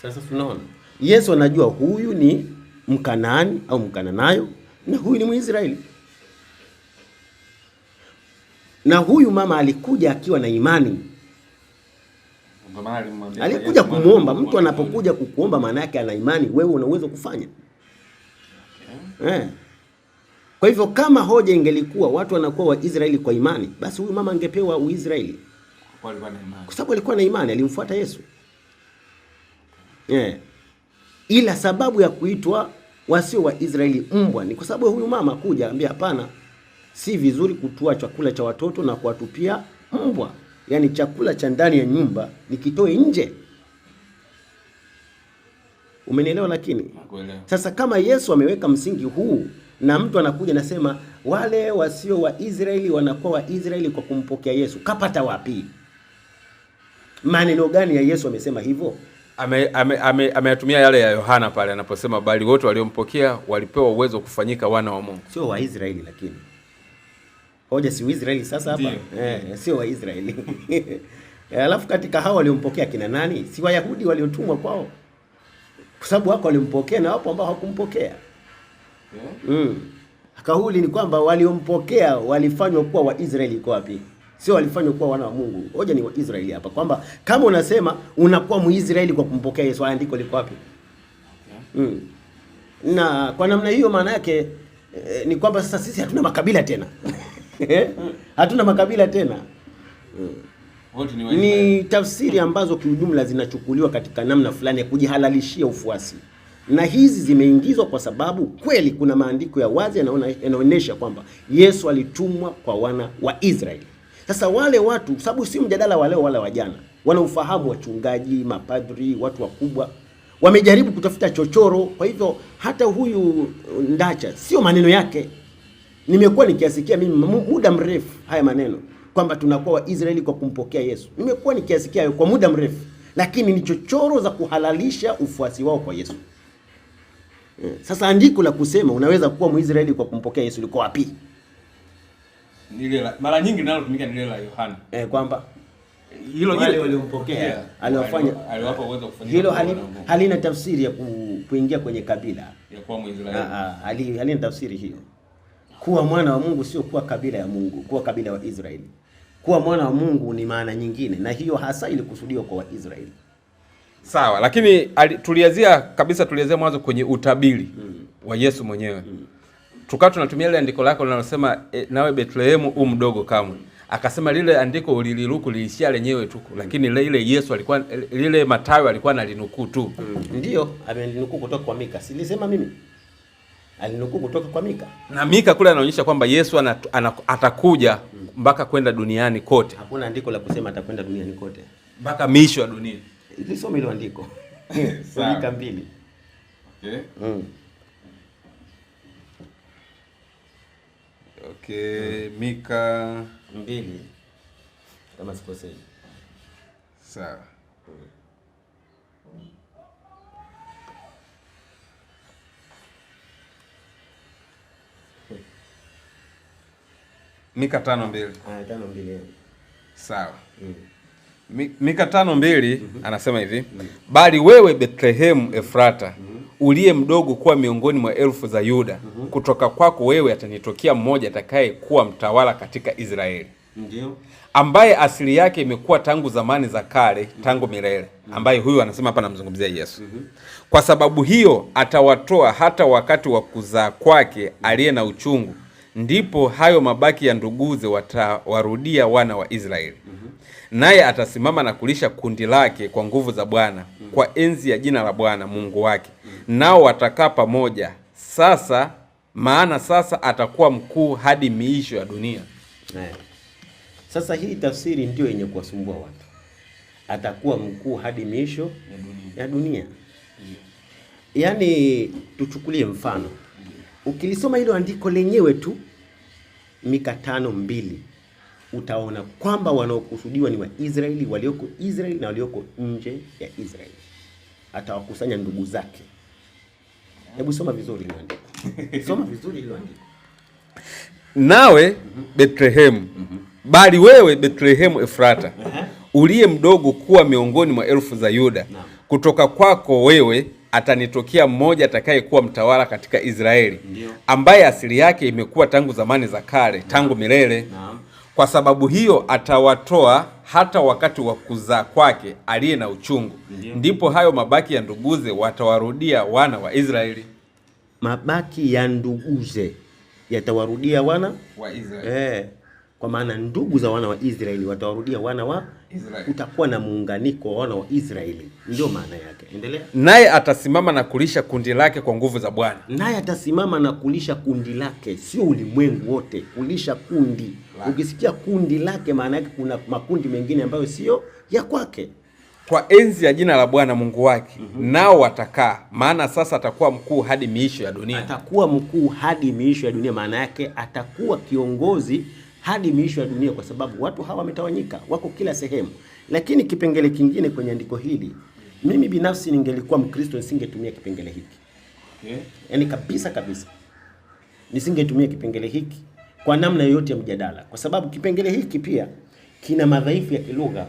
Sasa tunaona Yesu anajua huyu ni Mkanaani au Mkananayo na huyu ni Mwisraeli. Na huyu mama alikuja akiwa na imani. Alikuja kumuomba. Mtu anapokuja kukuomba maana yake ana imani wewe una uwezo kufanya. Okay. Kwa hivyo kama hoja ingelikuwa watu wanakuwa Waisraeli kwa imani, basi huyu mama angepewa Uisraeli. Kwa sababu alikuwa na imani, alimfuata Yesu. Ila sababu ya kuitwa wasio wa Israeli mbwa ni kwa sababu huyu mama kuja ambia hapana, si vizuri kutua chakula cha watoto na kuwatupia mbwa. Yaani chakula cha ndani ya nyumba nikitoe nje. Umenielewa? Lakini sasa kama Yesu ameweka msingi huu na mtu anakuja nasema wale wasio wa Israeli wanakuwa wa Israeli kwa kumpokea Yesu, kapata wapi? Maneno gani ya Yesu amesema hivyo? Ameyatumia yale ya Yohana pale anaposema bali wote waliompokea walipewa uwezo kufanyika wana wa Mungu. Sio wa Israeli, lakini hoja si Israeli sasa hapa. Sio wa Israeli. Alafu katika hao waliompokea kina nani? Si Wayahudi waliotumwa kwao. Kwa sababu wako waliompokea na wapo ambao hawakumpokea. Kauli ni kwamba waliompokea walifanywa kuwa wa Israeli kwa wapi? Sio walifanywa kuwa wana wa Mungu. Hoja ni wa Israeli hapa kwamba kama unasema unakuwa Muisraeli kwa kumpokea Yesu, andiko liko wapi? Na kwa namna hiyo maana yake ni kwamba sasa sisi hatuna makabila tena. Hatuna makabila tena. Ni tafsiri ambazo kiujumla zinachukuliwa katika namna fulani ya kujihalalishia ufuasi. Na hizi zimeingizwa kwa sababu kweli kuna maandiko ya wazi yanaonyesha kwamba Yesu alitumwa kwa wana wa Israeli. Sasa wale watu, sababu si mjadala wa leo wala wa jana, wana ufahamu, wachungaji, mapadri, watu wakubwa wamejaribu kutafuta chochoro. Kwa hivyo hata huyu Ndacha sio maneno yake. Nimekuwa nikiasikia mimi muda mrefu haya maneno kwamba tunakuwa wa Israeli kwa kumpokea Yesu. Nimekuwa nikiasikia kwa muda mrefu, lakini ni chochoro za kuhalalisha ufuasi wao kwa Yesu. Sasa andiko la kusema unaweza kuwa Mwisraeli kwa kumpokea Yesu liko wapi? Mara nyingi nalo tumika ni ile la Yohana. Kwamba hilo waliompokea aliwapa uwezo kufanya hilo. Halina tafsiri ya kuingia kwenye kabila ya kuwa Mwisraeli. Halina tafsiri hiyo. Kuwa mwana wa Mungu sio kuwa kabila ya Mungu, kuwa kabila wa Israeli. Kuwa mwana wa Mungu ni maana nyingine, na hiyo hasa ilikusudiwa kwa Waisraeli. Sawa, lakini tulianzia mwanzo kwenye utabiri wa Yesu mwenyewe. Tukawa tunatumia ile andiko lako linalosema nawe Bethlehemu mdogo kamwe. Akasema lile andiko uliliruku liishia lenyewe tu, lakini ile Yesu alikuwa lile Mathayo alikuwa analinukuu tu. Ndio, ameninukuu kutoka kwa Mika. Silisema mimi. Alinukuu kutoka kwa Mika. Na Mika kule anaonyesha kwamba Yesu atakuja mpaka kwenda duniani kote. Hakuna andiko la kusema atakwenda duniani kote. Mpaka miisho ya dunia. Lisome hilo andiko. Mika 2. Okay. Okay, Mika 2 kama sikosei. Sawa. Mika 5:2. 5:2. Sawa. Mika 5:2 anasema hivi, bali wewe Bethlehemu Efrata, uliye mdogo kuwa miongoni mwa elfu za Yuda, kutoka kwako wewe atanitokea mmoja atakaye kuwa mtawala katika Israeli. Ndio. Ambaye asili yake imekuwa tangu zamani za kale, tangu milele. Ambaye huyu anasema hapa namzungumzia Yesu. Kwa sababu hiyo atawatoa hata wakati wa kuzaa kwake aliye na uchungu, ndipo hayo mabaki ya nduguze watawarudia wana wa Israeli. Naye atasimama na kulisha kundi lake kwa nguvu za Bwana, kwa enzi ya jina la Bwana Mungu wake. Nao watakaa pamoja sasa, maana sasa atakuwa mkuu hadi miisho ya dunia. Sasa hii tafsiri ndio yenye kuwasumbua watu. Atakuwa mkuu hadi miisho ya dunia. Yaani tuchukulie mfano. Ukilisoma hilo andiko lenyewe tu, Mika 5:2, utaona kwamba wanaokusudiwa ni Waisraeli walioko Israeli na walioko nje ya Israeli. Atawakusanya ndugu zake. Hebu soma vizuri hilo andiko. Soma vizuri hilo andiko. Nawe Bethlehemu, bali wewe Bethlehemu Efrata, uliye mdogo kuwa miongoni mwa elfu za Yuda, kutoka kwako wewe atanitokea mmoja atakaye kuwa mtawala katika Israeli. Ambaye asili yake imekuwa tangu zamani za kale, tangu milele. Kwa sababu hiyo atawatoa hata wakati wa kuzaa kwake aliye na uchungu, ndipo hayo mabaki ya nduguze watawarudia wana wa Israeli. Mabaki ya nduguze yatawarudia wana wa Israeli. Kwa maana ndugu za wana wa Israeli watawarudia wana wa Israeli. Utakuwa na muunganiko wa wana wa Israeli. Ndio maana yake. Endelea. Naye atasimama na kulisha kundi lake kwa nguvu za Bwana. Naye atasimama na kulisha kundi lake, sio ulimwengu wote, kulisha kundi. Ukisikia kundi lake, maana yake kuna makundi mengine ambayo sio ya kwake. Kwa enzi ya jina la Bwana Mungu wake. Nao watakaa, maana sasa atakuwa mkuu hadi miisho ya dunia. Atakuwa mkuu hadi miisho ya dunia, maana yake atakuwa kiongozi hadi miisho ya dunia, kwa sababu watu hawa wametawanyika, wako kila sehemu. Lakini kipengele kingine kwenye andiko hili, mimi binafsi ningelikuwa Mkristo nisingetumia kipengele hiki. Yaani kabisa nisingetumia kipengele hiki kwa namna yoyote ya mjadala, kwa sababu kipengele hiki pia kina madhaifu ya kilugha.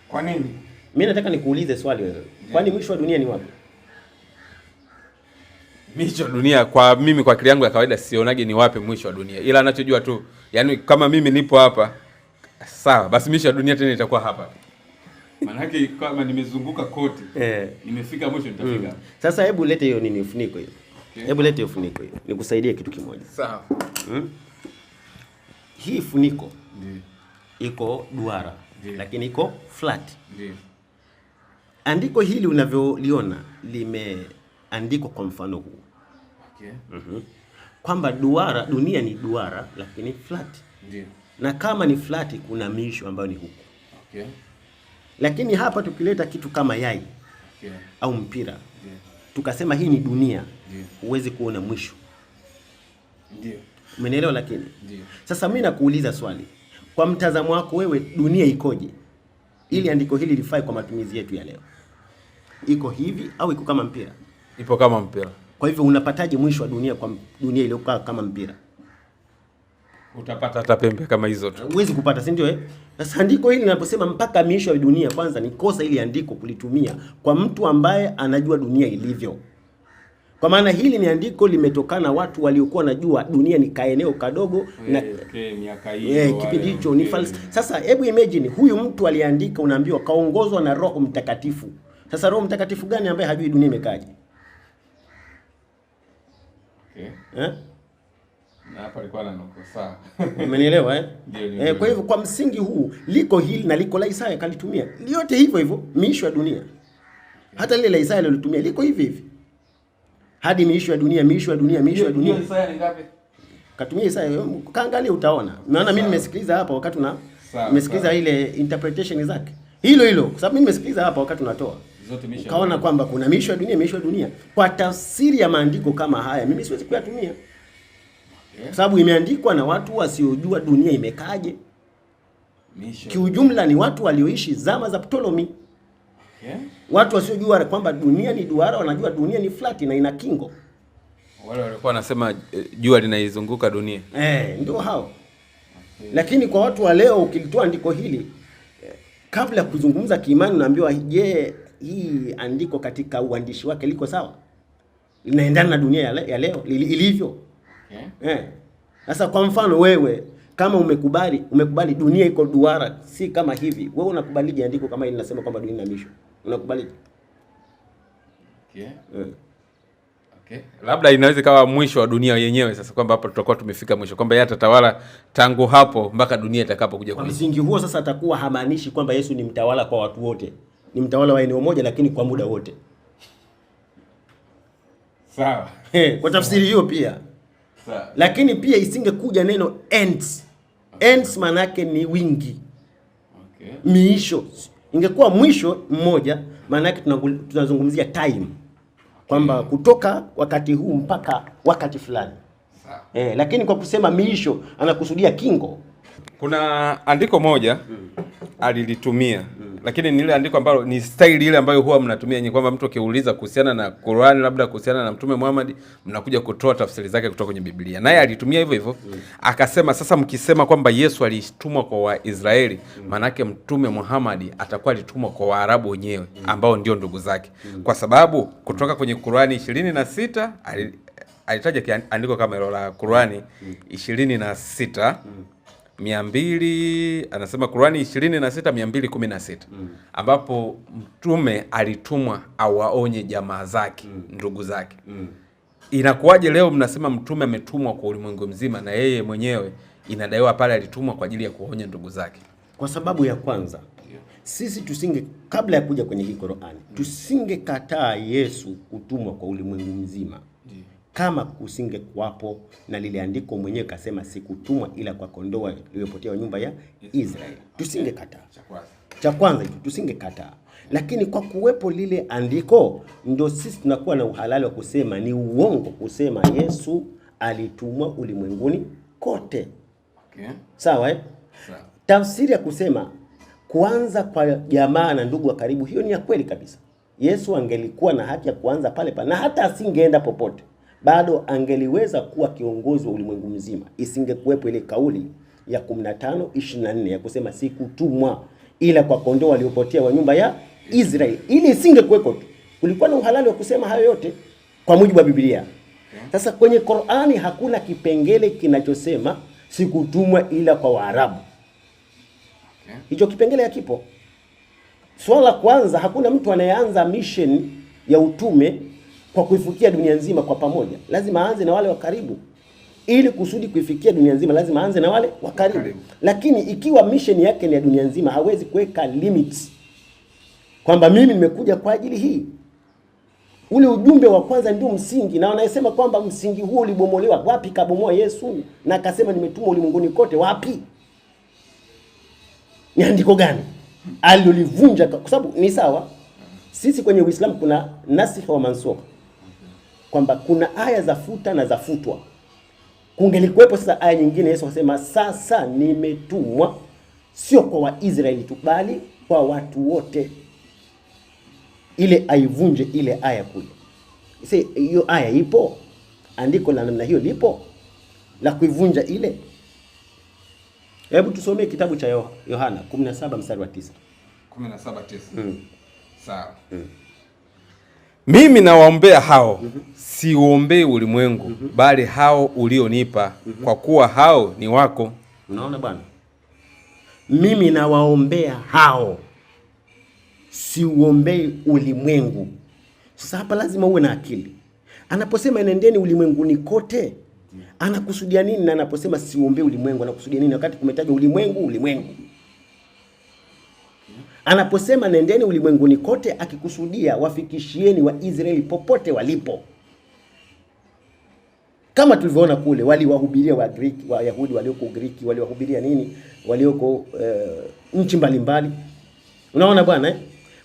Kwa nini? Mimi nataka nikuulize swali wewe. Kwani mwisho wa dunia ni wapi? Mwisho wa dunia kwa mimi, kwa akili yangu ya kawaida sionage ni wapi mwisho wa dunia. Ila anachojua tu, yani kama mimi nipo hapa, sawa, basi mwisho wa dunia tena itakuwa hapa. Maana yake kama nimezunguka koti, nimefika mwisho nitafika. Sasa hebu lete hiyo nini ufuniko hiyo. Hebu lete hiyo funiko hiyo. Nikusaidie kitu kimoja. Sawa. Hii funiko iko duara, lakini iko flat. Andiko hili unavyoliona limeandikwa kwa mfano huu. Kwamba dunia ni duara lakini flat. Na kama ni flat kuna miisho ambayo ni huku. Lakini hapa tukileta kitu kama yai au mpira, tukasema hii ni dunia, huwezi kuona mwisho. Umenielewa? Lakini sasa mimi nakuuliza swali, kwa mtazamo wako wewe, dunia ikoje ili andiko hili lifai kwa matumizi yetu ya leo? Iko hivi au iko kama mpira? Ipo kama mpira. Kwa hivyo unapataje mwisho wa dunia kwa dunia iliyokaa kama mpira? Utapata hata pembe kama hizo tu. Huwezi kupata, si ndio? Sasa andiko hili linaposema mpaka miisho ya dunia, kwanza ni kosa ili andiko kulitumia kwa mtu ambaye anajua dunia ilivyo. Kwa maana hili ni andiko limetokana watu waliokuwa wanajua dunia ni kaeneo kadogo na miaka hiyo kipindi hicho ni false. Sasa hebu imagine huyu mtu aliandika, unaambiwa kaongozwa na Roho Mtakatifu. Sasa Roho Mtakatifu gani ambaye hajui dunia imekaje? Na hapa alikuwa anakosa. Umenielewa kwa hivyo kwa msingi huu liko hili na liko la Isaya kalitumia. Yote hivyo hivyo miisho ya dunia. Hata lile la Isaya alilotumia liko hivi hivi. Hadi miisho ya dunia, miisho ya dunia, miisho ya dunia. Hiyo Isaya ni ngapi? Katumia Isaya, kaangalia utaona. Maana mimi nimesikiliza hapa wakati nimesikiliza ile interpretation zake. Hilo kwa sababu mimi nimesikiliza hapa wakati unatoa. Zote miisho. Kaona kwamba kuna miisho ya dunia, miisho ya dunia. Kwa tafsiri ya maandiko kama haya mimi siwezi kuyatumia. Kwa sababu imeandikwa na watu wasiojua dunia imekaje. Kiujumla ni watu walioishi zama za Ptolemy. Watu wasiojua kwamba dunia ni duara wanajua dunia ni flat na ina kingo. Wale walikuwa wanasema jua linaizunguka dunia. Ndio hao. Okay. Lakini kwa watu wa leo ukilitoa andiko hili kabla ya kuzungumza kiimani unaambiwa je, hii andiko katika uandishi wake liko sawa? Linaendana na dunia ya leo ilivyo? Sasa kwa mfano wewe kama umekubali dunia iko duara si kama hivi, wewe unakubalije andiko kama hili linasema kwamba dunia ina misho? Unakubalije? Okay. Labda inaweza kawa mwisho wa dunia yenyewe sasa, kwamba hapo tutakuwa tumefika mwisho, kwamba yeye atatawala tangu hapo mpaka dunia itakapokuja kwa msingi huo. Sasa atakuwa hamaanishi kwamba Yesu ni mtawala kwa watu wote, ni mtawala wa eneo moja lakini kwa muda wote. Sawa. Kwa tafsiri hiyo pia. Sawa. Lakini pia isingekuja neno ends. Ends maana yake ni wingi. Okay. Miisho. Ingekuwa mwisho mmoja maana yake tunazungumzia time. Kwamba kutoka wakati huu mpaka wakati fulani. Lakini kwa kusema miisho anakusudia kingo. Kuna andiko moja alilitumia lakini ni ile andiko ambalo ni style ile ambayo huwa mnatumia nyinyi, kwamba mtu akiuliza kuhusiana na Qur'an, labda kuhusiana na Mtume Muhammad, mnakuja kutoa tafsiri zake kutoka kwenye Biblia. Naye alitumia hivyo hivyo. Akasema sasa mkisema kwamba Yesu alitumwa kwa Waisraeli, maana yake Mtume Muhammad atakuwa alitumwa kwa Waarabu wenyewe ambao ndio ndugu zake. Kwa sababu kutoka kwenye Qur'ani 26 alitaja andiko kama hilo la Qur'ani 26 200, anasema Qur'ani 26:216 ambapo mtume alitumwa awaonye jamaa zake, ndugu zake. Inakuwaje leo mnasema mtume ametumwa kwa ulimwengu mzima na yeye mwenyewe inadaiwa pale alitumwa kwa ajili ya kuonya ndugu zake? Kwa sababu ya kwanza, sisi kabla ya kuja kwenye hii Qur'ani, tusingekataa Yesu kutumwa kwa ulimwengu mzima. Kama kusinge kuwapo na lile andiko mwenyewe kasema sikutumwa ila kwa kondoo waliopotea wa nyumba ya Israeli, tusingekataa. Cha kwanza hicho tusingekataa. Lakini kwa kuwepo lile andiko ndio sisi tunakuwa na uhalali wa kusema ni uongo kusema Yesu alitumwa ulimwenguni kote. Okay. Sawa Sawa. Tafsiri ya kusema kuanza kwa jamaa na ndugu wa karibu, hiyo ni ya kweli kabisa. Yesu angelikuwa na haki ya kuanza pale na hata asingeenda popote, bado angeliweza kuwa kiongozi wa ulimwengu mzima. Isingekuwepo ile kauli ya 15:24 ya kusema sikutumwa ila kwa kondoo waliopotea wa nyumba ya Israeli. Ili isingekuwepo tu, kulikuwa na uhalali wa kusema hayo yote kwa mujibu wa Biblia. Sasa kwenye Qur'ani hakuna kipengele kinachosema sikutumwa ila kwa Waarabu. Hicho kipengele hakipo. Swala kwanza, hakuna mtu anayeanza mission ya utume kwa kuifikia dunia nzima kwa pamoja. Lazima aanze na wale wa karibu. Ili kusudi kuifikia dunia nzima lazima aanze na wale wa karibu. Lakini ikiwa mission yake ni ya dunia nzima, hawezi kuweka limits kwamba mimi nimekuja kwa ajili hii. Ule ujumbe wa kwanza ndio msingi, na wanasema kwamba msingi huo ulibomolewa. Wapi kabomoa Yesu na akasema nimetumwa ulimwenguni kote? Wapi? Ni andiko gani alilolivunja? Kwa sababu ni sawa, sisi kwenye Uislamu kuna nasikh wa mansukh, kwamba kuna aya za futa na za futwa. Kungelikuwepo sasa aya nyingine Yesu akasema sasa nimetumwa sio kwa Waisraeli tu bali kwa watu wote, ile aivunje ile aya kule. Sasa hiyo aya ipo, andiko la namna hiyo lipo la kuivunja ile. Hebu tusomee kitabu cha Yohana 17:9. 17:9. Sawa. Mimi nawaombea hao, siuombei ulimwengu, bali hao ulionipa, kwa kuwa hao ni wako. Unaona bwana? Mimi nawaombea hao, siuombei ulimwengu. Sasa hapa lazima uwe na akili. Anaposema nendeni ulimwenguni kote, anakusudia nini? Na anaposema siuombei ulimwengu, anakusudia nini wakati kumetajwa ulimwengu? Anaposema nendeni ulimwenguni kote, akikusudia wafikishieni wa Israeli popote walipo. Kama tulivyoona kule, waliwahubiria wa Greek, wa Yahudi walioko Greek, waliwahubiria nini? Walioko nchi mbalimbali. Unaona bwana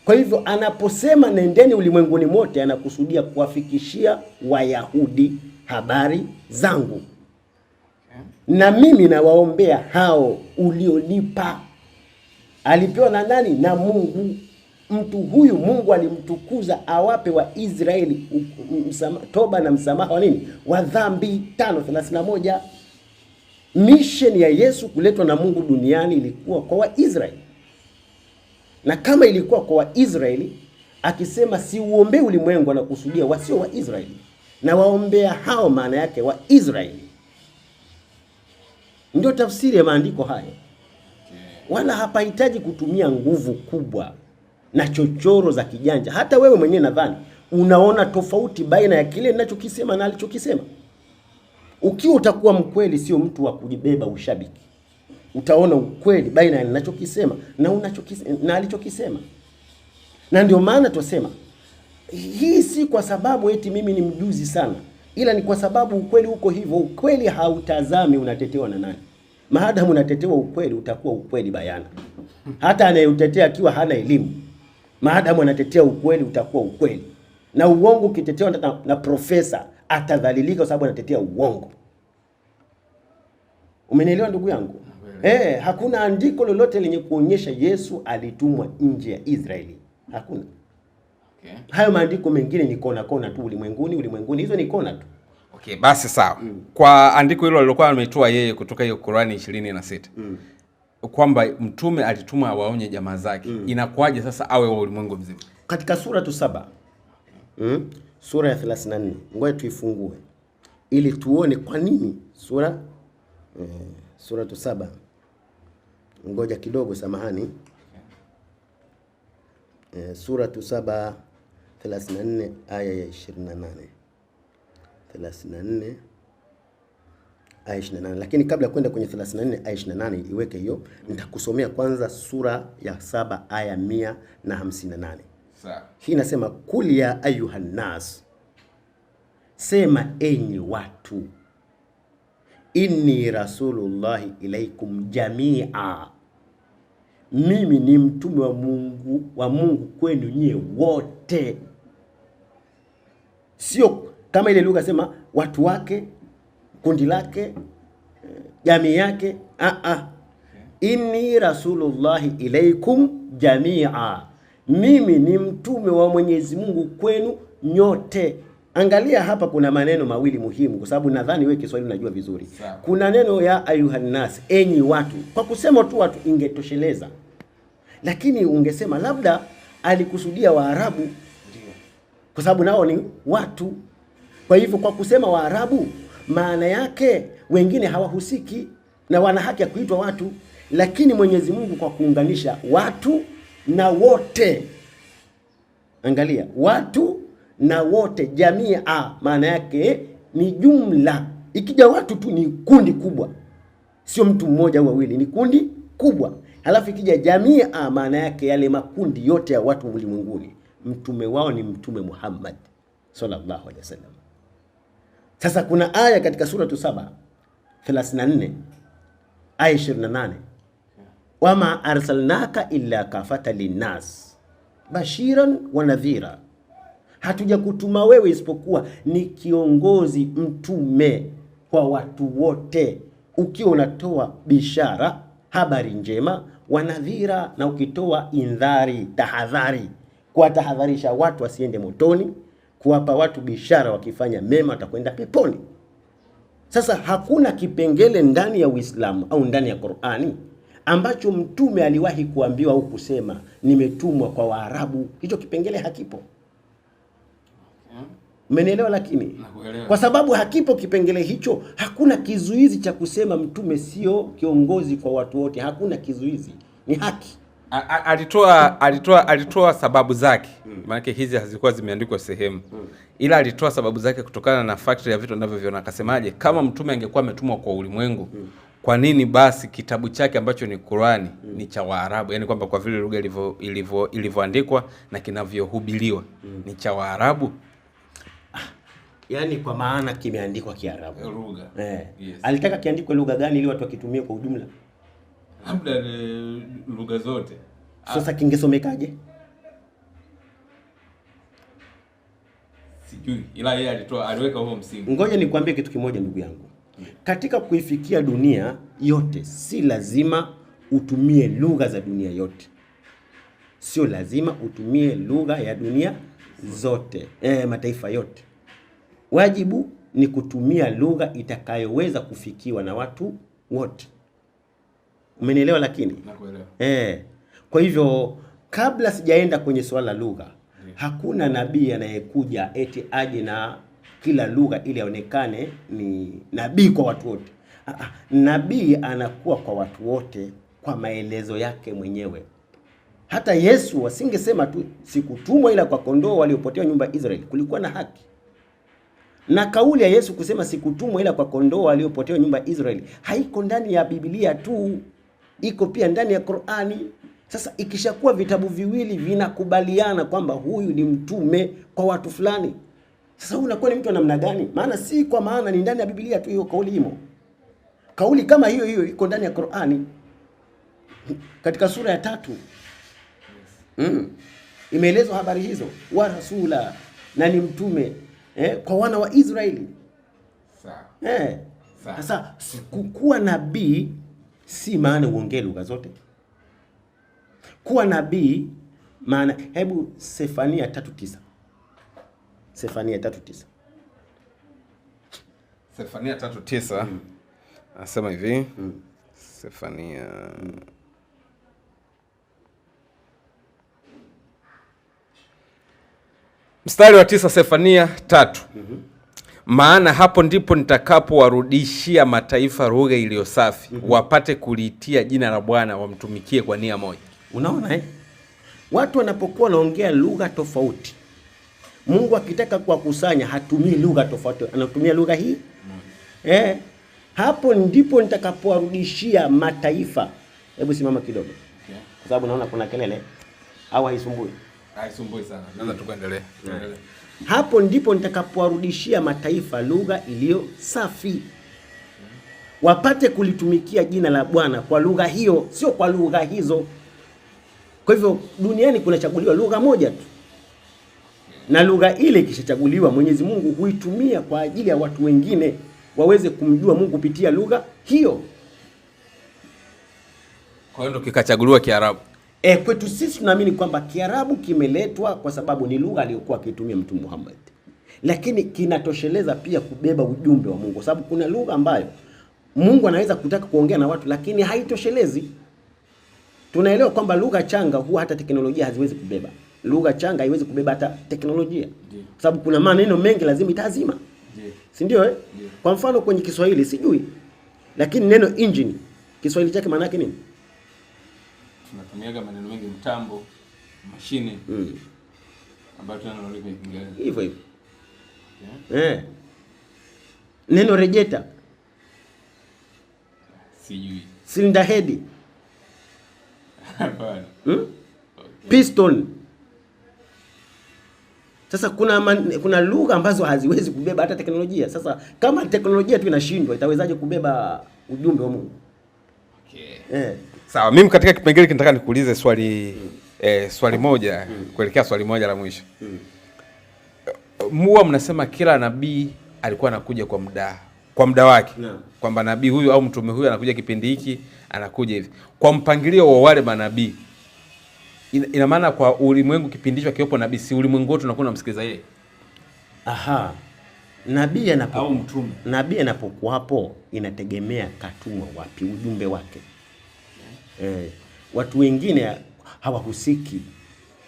Kwa hivyo anaposema nendeni ulimwenguni mote, anakusudia kuwafikishia Wayahudi habari zangu. Na mimi nawaombea hao ulionipa. Alipewa na nani? Na Mungu. mtu huyu Mungu alimtukuza awape wa Israeli toba na msamaha wa nini? Wa dhambi. 5:31. Mission ya Yesu kuletwa na Mungu duniani ilikuwa kwa Waisraeli. Na kama ilikuwa kwa Waisraeli, akisema si uombee ulimwengu, anakusudia wasio Waisraeli. Na waombea hao maana yake Waisraeli. Ndio tafsiri ya maandiko haya. Wala hapahitaji kutumia nguvu kubwa na chochoro za kijanja. Hata wewe mwenyewe nadhani unaona tofauti baina ya kile ninachokisema na alichokisema. Ukiwa utakuwa mkweli, sio mtu wa kujibeba ushabiki, utaona ukweli baina ya ninachokisema na alichokisema. Na ndio maana tusema hii si kwa sababu eti mimi ni mjuzi sana, ila ni kwa sababu ukweli uko hivyo. Ukweli hautazami unatetewa na nani. Maadamu unatetewa ukweli, utakuwa ukweli bayana. Hata anayeutetea akiwa hana elimu, maadamu anatetea ukweli, utakuwa ukweli. Na uongo ukitetewa na profesa, atadhalilika kwa sababu anatetea uongo. Umenielewa ndugu yangu? Hakuna andiko lolote lenye kuonyesha Yesu alitumwa nje ya Israeli. Hakuna. Okay. Hayo maandiko mengine ni kona tu ulimwenguni. Hizo ni kona tu. Okay, basi sawa. Kwa andiko hilo alilokuwa ametoa yeye kutoka hiyo Qur'ani 26. Kwamba mtume alitumwa awaonye jamaa zake. Inakuwaje sasa awe wa ulimwengu mzima? Katika sura 7. Sura ya 34. Ngoja tuifungue ili tuone kwa nini sura 7. Ngoja kidogo, samahani. Sura 7 34 aya ya 28. 34 aya 28. Lakini kabla ya kwenda kwenye 34 aya 28 iweke hiyo, nitakusomea kwanza sura ya 7 aya 158. Sawa. Hii inasema kul ya ayuhan nas, sema enyi watu, inni rasulullahi ilaikum jamia, mimi ni mtume wa Mungu kwenu nyie wote. Sio kama ile lugha sema watu wake, kundi lake, jamii yake. Inni rasulullahi ilaikum jamia, mimi ni mtume wa Mwenyezi Mungu kwenu nyote. Angalia hapa kuna maneno mawili muhimu, kwa sababu nadhani wewe Kiswahili unajua vizuri. Kuna neno ya ayuhan nas, enyi watu. Kwa kusema tu watu ingetosheleza, lakini ungesema labda alikusudia Waarabu, kwa sababu nao ni watu. Kwa hivyo kwa kusema Waarabu, maana yake wengine hawahusiki na wana haki ya kuitwa watu. Lakini Mwenyezi Mungu kwa kuunganisha watu na wote, angalia, watu na wote, jamia, maana yake ni jumla. Ikija watu tu ni kundi kubwa, sio mtu mmoja au wawili, ni kundi kubwa. Halafu ikija jamia, maana yake yale makundi yote ya watu ulimwenguni. Mtume wao ni Mtume Muhammad sallallahu alaihi wasallam. Sasa kuna aya katika sura 7 34 aya 28, wama arsalnaka illa kafata linnas bashiran wa nadhira, hatuja kutuma wewe isipokuwa ni kiongozi, mtume kwa watu wote, ukiwa unatoa bishara, habari njema, wa nadhira, na ukitoa indhari, tahadhari, kuwatahadharisha watu wasiende motoni, kuwapa watu bishara wakifanya mema watakwenda peponi. Sasa hakuna kipengele ndani ya Uislamu au ndani ya Qur'ani ambacho mtume aliwahi kuambiwa au kusema nimetumwa kwa Waarabu. Hicho kipengele hakipo. Umenielewa? Lakini kwa sababu hakipo kipengele hicho, hakuna kizuizi cha kusema mtume sio kiongozi kwa watu wote. Hakuna kizuizi, ni haki. Alitoa sababu zake. Maana hizi hazikuwa zimeandikwa sehemu. Ila alitoa sababu zake kutokana na factory ya vitu ninavyoviona. Akasemaje, kama mtume angekuwa ametumwa kwa ulimwengu, kwa nini basi kitabu chake ambacho ni Qur'ani ni cha Waarabu? Yaani kwamba kwa vile lugha ilivyoandikwa na kinavyohubiriwa ni cha Waarabu. Yaani kwa maana kimeandikwa Kiarabu. Lugha. Yes. Alitaka kiandikwe lugha gani ili watu wakitumie kwa ujumla? Labda lugha zote. Sasa kingesomekaje? Sijui. Ila yeye aliweka huo msingi. Ngoja nikwambie kitu kimoja ndugu yangu. Katika kuifikia dunia yote si lazima utumie lugha za dunia yote. Sio lazima utumie lugha ya dunia zote, mataifa yote. Wajibu ni kutumia lugha itakayoweza kufikiwa na watu wote. Umenielewa? Lakini nakuelewa. Kwa hivyo kabla sijaenda kwenye swala la lugha, hakuna nabii anayekuja eti aje na kila lugha ili aonekane ni nabii kwa watu wote. Nabii anakuwa kwa watu wote kwa maelezo yake mwenyewe. Hata Yesu asingesema tu sikutumwa ila kwa kondoo waliopotea nyumba ya Israeli. Kulikuwa na haki. Na kauli ya Yesu kusema sikutumwa ila kwa kondoo waliopotea nyumba ya Israeli haiko ndani ya Biblia tu, iko pia ndani ya Qur'ani. Sasa ikishakuwa vitabu viwili vinakubaliana kwamba huyu ni mtume kwa watu fulani, sasa unakuwa ni mtu wa namna gani? Maana si kwa maana ni ndani ya Biblia tu hiyo kauli imo. Kauli kama hiyo iko ndani ya Qur'ani katika sura ya 3. Imeelezwa habari hizo, wa rasula, na ni mtume kwa wana wa Israeli. Sawa. Sasa kuwa nabii si maana uongee lugha zote. Kuwa nabii maana, hebu Sefania 3:9. Sefania 3:9. Sefania 3:9. Anasema hivi. Sefania mstari wa 9, Sefania 3. Maana hapo ndipo nitakapowarudishia mataifa lugha iliyo safi, wapate kuliitia jina la Bwana, wamtumikie kwa nia moja. Unaona watu wanapokuwa wanaongea lugha tofauti, Mungu akitaka kuwakusanya hatumii lugha tofauti, anatumia lugha hii. Hapo ndipo nitakapowarudishia mataifa. Hebu simama kidogo. Kwa sababu naona kuna kelele au haisumbui? Haisumbui sana. Naweza tukaendelee. Hapo ndipo nitakapowarudishia mataifa lugha iliyo safi, wapate kulitumikia jina la Bwana kwa lugha hiyo, sio kwa lugha hizo. Kwa hivyo duniani kunachaguliwa lugha moja tu, na lugha ile ikishachaguliwa Mwenyezi Mungu huitumia kwa ajili ya watu wengine waweze kumjua Mungu kupitia lugha hiyo. Kwa hiyo ndo kikachaguliwa Kiarabu. Kwetu sisi tunaamini kwamba Kiarabu kimeletwa kwa sababu ni lugha aliyokuwa akitumia Mtume Muhammad, lakini kinatosheleza pia kubeba ujumbe wa Mungu, kwa sababu kuna lugha ambayo Mungu anaweza kutaka kuongea na watu lakini haitoshelezi. Tunaelewa kwamba lugha changa huwa hata teknolojia haziwezi kubeba. Lugha changa haiwezi kubeba hata teknolojia. Kwa sababu kuna maneno mengi lazima itazima. Si ndio? Kwa mfano kwenye Kiswahili sijui, lakini neno engine Kiswahili chake maana yake nini? Tunatumiaga maneno mengi, mtambo, mashine, ambayo tunanalo hivi Kiingereza. Hivyo. Neno rejeta sijui. Cylinder head. Hapana. Piston. Sasa kuna lugha ambazo haziwezi kubeba hata teknolojia. Sasa kama teknolojia tu inashindwa, itawezaje kubeba ujumbe wa Mungu? Sawa, mimi katika kipengele nataka nikuulize swali moja kuelekea swali moja la mwisho. Muwa mnasema kila nabii alikuwa anakuja kwa muda wake. Kwamba nabii huyu au mtume huyu anakuja kipindi hiki, anakuja hivi. Kwa mpangilio wa wale manabii, ina maana kwa ulimwengu kipindi hicho kiwepo nabii, si ulimwengu wote unakuwa unamsikiliza yeye? Nabii anapokuwa hapo inategemea katumwa wapi ujumbe wake. Watu wengine hawahusiki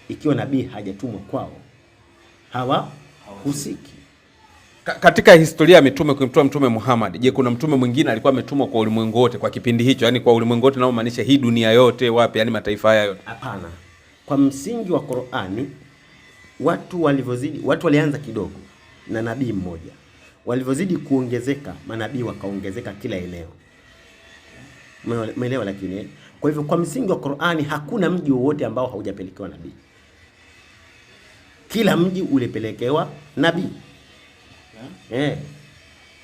ikiwa nabii hajatumwa kwao. Hawahusiki. Katika historia ya mitume, kumtoa Mtume Muhammad, je, kuna mtume mwingine alikuwa ametumwa kwa ulimwengu wote kwa kipindi hicho? Yaani kwa ulimwengu wote, nao maanisha hii dunia yote, wapi, yani mataifa haya yote? Hapana. Kwa msingi wa Qur'ani, watu walianza kidogo na nabii mmoja. Walivyozidi kuongezeka, manabii wakaongezeka kila eneo. Umeelewa? Lakini kwa hivyo kwa msingi wa Qur'ani hakuna mji wowote ambao haujapelekewa nabii. Kila mji ulipelekewa nabii.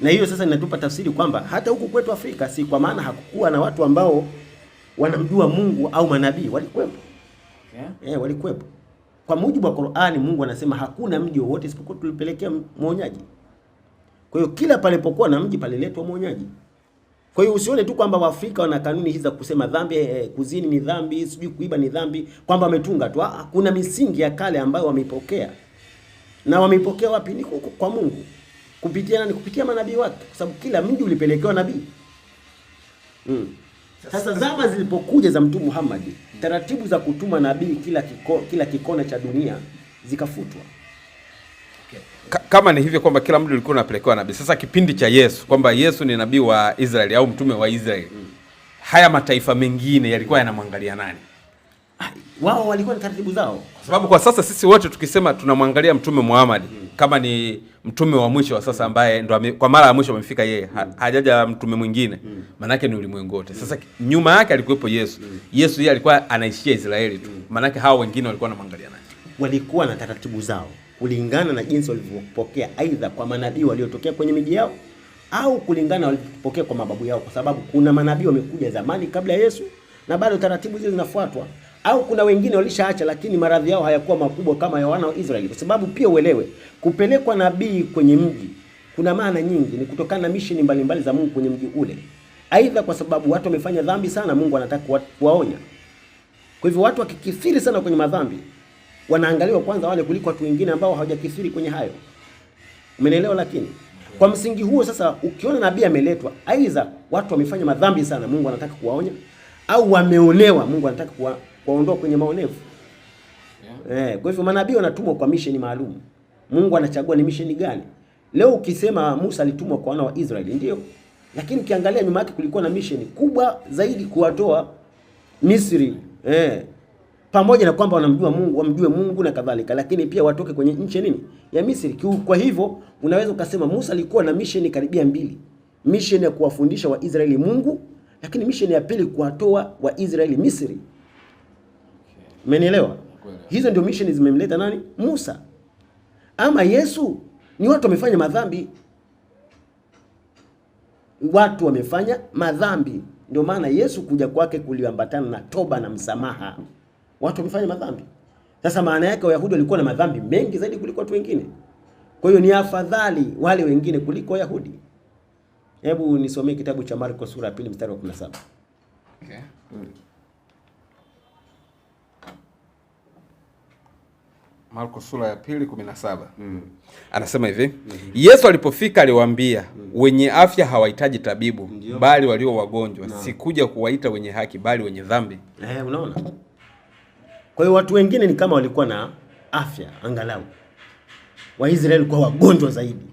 Na hiyo sasa inatupa tafsiri kwamba hata huku kwetu Afrika, si kwa maana hakukuwa na watu ambao wanamjua Mungu au manabii, walikuwepo. Walikuwepo. Kwa mujibu wa Qur'ani, Mungu anasema hakuna mji wowote isipokuwa tulipelekea mwonyaji. Kwa hiyo kila palipokuwa na mji paliletwa mwonyaji. Kwa hiyo usione tu kwamba Waafrika wana kanuni hizi za kusema dhambi, kuzini ni dhambi, sijui kuiba ni dhambi, kwamba wametunga tu. Kuna misingi ya kale ambayo wameipokea. Na wameipokea wapi? Ni kwa Mungu. Kupitia nani? Kupitia manabii wake, kwa sababu kila mji ulipelekewa nabii. Sasa zama zilipokuja za Mtume Muhammad, taratibu za kutuma nabii kila kikona cha dunia zikafutwa. Kama ni hivyo kwamba kila mtu ulikuwa unapelekewa nabii. Sasa kipindi cha Yesu, kwamba Yesu ni nabii wa Israeli au mtume wa Israeli. Haya mataifa mengine yalikuwa yanamwangalia nani? Wao walikuwa na taratibu zao. Kwa sababu kwa sasa sisi wote tukisema tunamwangalia Mtume Muhammad kama ni mtume wa mwisho wa sasa ambaye ndo kwa mara ya mwisho amefika yeye, hajaja mtume mwingine. Maana yake ni ulimwengu wote. Sasa nyuma yake alikuwepo Yesu. Yesu yeye alikuwa anaishia Israeli tu. Maana yake hao wengine walikuwa wanamwangalia nani? Walikuwa na taratibu zao kulingana na jinsi walivyopokea, aidha kwa manabii waliotokea kwenye miji yao au kulingana walivyopokea kwa mababu yao, kwa sababu kuna manabii wamekuja zamani kabla ya Yesu na bado taratibu hizo zinafuatwa, au kuna wengine walishaacha lakini maradhi yao hayakuwa makubwa kama ya wana wa Israeli. Kwa sababu pia uelewe, kupelekwa nabii kwenye mji kuna maana nyingi, ni kutokana na misheni mbalimbali za Mungu kwenye mji ule. Aidha kwa sababu watu wamefanya dhambi sana, Mungu anataka kuwaonya. Kwa hivyo watu wakikithiri sana kwenye madhambi, wanaangaliwa kwanza wale kuliko watu wengine ambao hawajakithiri kwenye hayo. Umeelewa? Lakini kwa msingi huo sasa, ukiona nabii ameletwa, aidha watu wamefanya madhambi sana, Mungu anataka kuwaonya, au wameonewa, Mungu anataka kuwaondoa kwenye maonevu. Kwa hivyo manabii wanatumwa kwa misheni maalum. Mungu anachagua ni misheni gani. Leo ukisema Musa alitumwa kwa wana wa Israeli, ndio. Lakini ukiangalia nyuma yake kulikuwa na misheni kubwa zaidi, kuwatoa Misri. Pamoja na kwamba wanamjua Mungu, wamjue Mungu na kadhalika, lakini pia watoke kwenye nchi nini? Ya Misri. Kwa hivyo unaweza ukasema Musa alikuwa na misheni karibia mbili. Misheni ya kuwafundisha Waisraeli Mungu, lakini misheni ya pili kuwatoa Waisraeli Misri. Umenielewa? Hizo ndio misheni zimemleta nani? Musa. Ama Yesu ni watu wamefanya madhambi. Watu wamefanya madhambi. Ndio maana Yesu kuja kwake kuliambatana na toba na msamaha. Watu wamefanya madhambi. Sasa maana yake Wayahudi walikuwa na madhambi mengi zaidi kuliko watu wengine. Kwa hiyo ni afadhali wale wengine kuliko Wayahudi. Hebu nisomee kitabu cha Marko sura ya 2 mstari wa 17. Okay. Marko sura ya 2:17. Anasema hivi, Yesu alipofika aliwaambia, wenye afya hawahitaji tabibu, bali walio wagonjwa. Sikuja kuwaita wenye haki, bali wenye dhambi. Unaona? Kwa hiyo watu wengine ni kama walikuwa na afya angalau. Waisraeli kwa wagonjwa zaidi.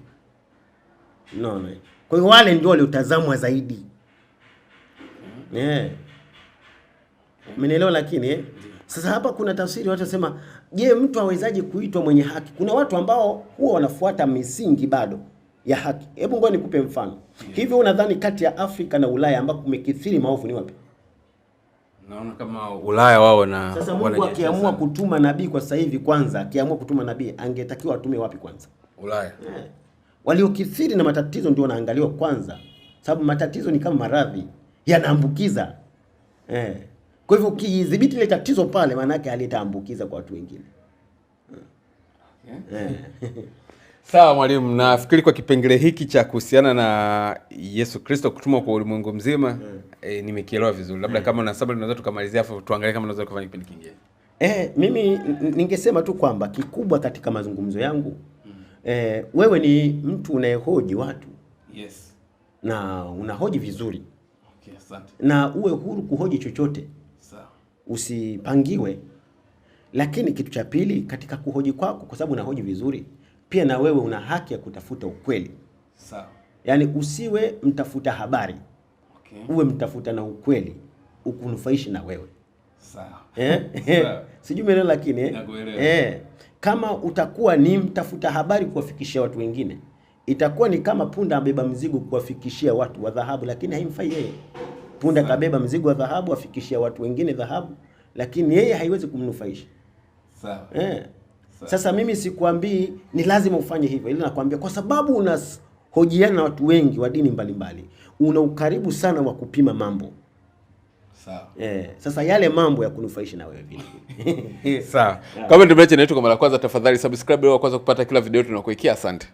Unaona? Kwa hiyo wale ndio waliotazamwa zaidi. Umenielewa? Lakini sasa hapa kuna tafsiri watu wasema, je, mtu hawezaje kuitwa mwenye haki? Kuna watu ambao huwa wanafuata misingi bado ya haki. Hebu ngoja nikupe mfano. Hivyo unadhani kati ya Afrika na Ulaya ambako kumekithiri maovu ni wapi? Naona kama Ulaya wao na sasa Mungu akiamua kutuma nabii kwa sasa hivi, kwanza akiamua kutuma nabii angetakiwa atume wapi kwanza? Ulaya. Waliokithiri na matatizo ndio wanaangaliwa kwanza. Sababu matatizo ni kama maradhi, yanaambukiza. Kwa hivyo ukidhibiti ile tatizo pale, maana yake halitaambukiza kwa watu wengine. Sawa mwalimu, nafikiri kwa kipengele hiki cha kuhusiana na Yesu Kristo kutumwa kwa ulimwengu mzima nimekielewa vizuri. Labda kama una sababu tunaweza tukamalizia hapo, tuangalie kama tunaweza kufanya kipindi kingine. Mimi ningesema tu kwamba kikubwa katika mazungumzo yangu wewe ni mtu unayehoji watu. Yes. Na unahoji vizuri. Okay, asante. Na uwe huru kuhoji chochote. Sawa. Usipangiwe. Lakini kitu cha pili katika kuhoji kwako, kwa sababu unahoji vizuri, pia na wewe una haki ya kutafuta ukweli. Sawa. Yaani usiwe mtafuta habari. Okay. Uwe mtafuta na ukweli, ukunufaishi na wewe. Sawa. Sawa. Sijui umeelewa lakini kama utakuwa ni mtafuta habari kuwafikishia watu wengine, itakuwa ni kama punda abeba mzigo kuwafikishia watu wa dhahabu, lakini haimfai yeye. Punda kabeba mzigo wa dhahabu afikishia watu wengine dhahabu, lakini yeye haiwezi kumnufaisha. Sawa. Sasa mimi sikwambii ni lazima ufanye hivyo, ila nakwambia kwa sababu unahojiana na watu wengi wa dini mbalimbali, una ukaribu sana wa kupima mambo. Sawa. Sasa yale mambo ya kunufaisha na wewe vile. Sawa. Kama ndio mreche yetu kwa mara kwanza, tafadhali subscribe ili kwanza kupata kila video tunakuwekea. Asante.